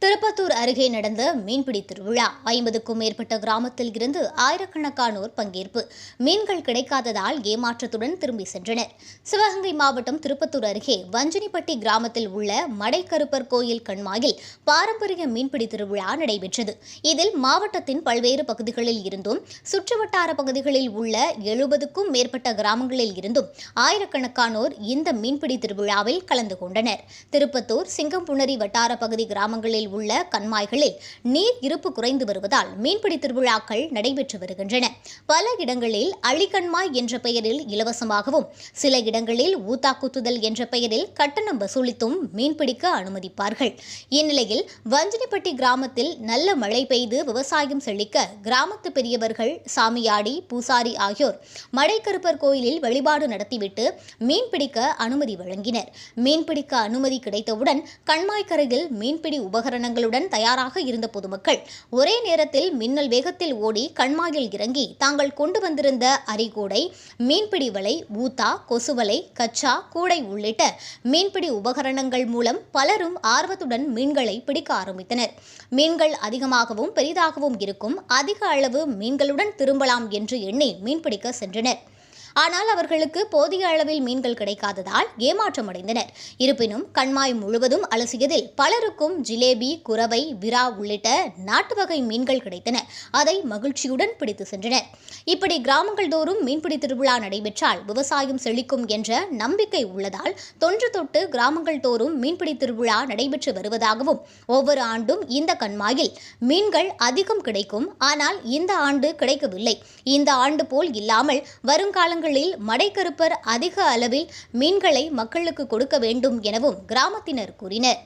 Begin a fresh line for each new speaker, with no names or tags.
திருப்பத்தூர் அருகே நடந்த மீன்பிடி திருவிழா 50க்கும் மேற்பட்ட கிராமத்தில் இருந்து ஆயிரக்கணக்கானோர் பங்கேற்பு. மீன்கள் கிடைக்காததால் ஏமாற்றத்துடன் திரும்பி சென்றனர். சிவகங்கை மாவட்டம் திருப்பத்தூர் அருகே வஞ்சினிப்பட்டி கிராமத்தில் உள்ள மடைக்கருப்பர் கோயில் கண்மாயில் பாரம்பரிய மீன்பிடி திருவிழா நடைபெற்றது. இதில் மாவட்டத்தின் பல்வேறு பகுதிகளில் இருந்தும் சுற்றுவட்டார பகுதிகளில் உள்ள 70க்கும் மேற்பட்ட கிராமங்களில் இருந்தும் ஆயிரக்கணக்கானோர் இந்த மீன்பிடி திருவிழாவில் கலந்து கொண்டனர். திருப்பத்தூர் சிங்கம்புணரி வட்டார பகுதி கிராமங்களில் உள்ள கண்மாய்களில் நீர் இருப்பு குறைந்து வருவதால் மீன்பிடி திருவிழாக்கள் நடைபெற்று வருகின்றன. பல இடங்களில் அழிகண்மாய் என்ற பெயரில் இலவசமாகவும், சில இடங்களில் ஊத்தா குத்துதல் என்ற பெயரில் கட்டணம் வசூலித்தும் மீன்பிடிக்க அனுமதிப்பார்கள். இந்நிலையில் வஞ்சினிப்பட்டி கிராமத்தில் நல்ல மழை பெய்து விவசாயம் செழிக்க கிராமத்து பெரியவர்கள், சாமியாடி, பூசாரி ஆகியோர் மடைக்கருப்பர் கோயிலில் வழிபாடு நடத்திவிட்டு மீன்பிடிக்க அனுமதி வழங்கினர். மீன்பிடிக்க அனுமதி கிடைத்தவுடன் கண்மாய்க்கரையில் மீன்பிடி உபகரணங்களுடன் தயாராக இருந்த பொதுமக்கள் ஒரே நேரத்தில் மின்னல் வேகத்தில் ஓடி கண்மாயில் இறங்கி தாங்கள் கொண்டு வந்திருந்த அரிகூடை, மீன்பிடி வலை, ஊத்தா, கொசுவலை, கச்சா, கூடை உள்ளிட்ட மீன்பிடி உபகரணங்கள் மூலம் பலரும் ஆர்வத்துடன் மீன்களை பிடிக்க ஆரம்பித்தனர். மீன்கள் அதிகமாகவும் பெரிதாகவும் இருக்கும், அதிக அளவு மீன்களுடன் திரும்பலாம் என்று எண்ணி மீன்பிடிக்க சென்றனர். ஆனால் அவர்களுக்கு போதிய அளவில் மீன்கள் கிடைக்காததால் ஏமாற்றமடைந்தனர். இருப்பினும் கண்மாய் முழுவதும் அலசியதில் பலருக்கும் ஜிலேபி, குரவை, விரா உள்ளிட்ட நாட்டு வகை மீன்கள் கிடைத்தன. அதை மகிழ்ச்சியுடன் பிடித்து சென்றனர். இப்படி கிராமங்கள் தோறும் மீன்பிடி திருவிழா நடைபெற்றால் விவசாயம் செழிக்கும் என்ற நம்பிக்கை உள்ளதால் தொன்று தொட்டு கிராமங்கள் தோறும் மீன்பிடி திருவிழா நடைபெற்று வருவதாகவும், ஒவ்வொரு ஆண்டும் இந்த கண்மாயில் மீன்கள் அதிகம் கிடைக்கும், ஆனால் இந்த ஆண்டு கிடைக்கவில்லை. இந்த ஆண்டு போல் இல்லாமல் வருங்காலங்களில் மடைக்கருப்பர் அதிக அளவில் மீன்களை மக்களுக்கு கொடுக்க வேண்டும் எனவும் கிராமத்தினர் கூறினர்.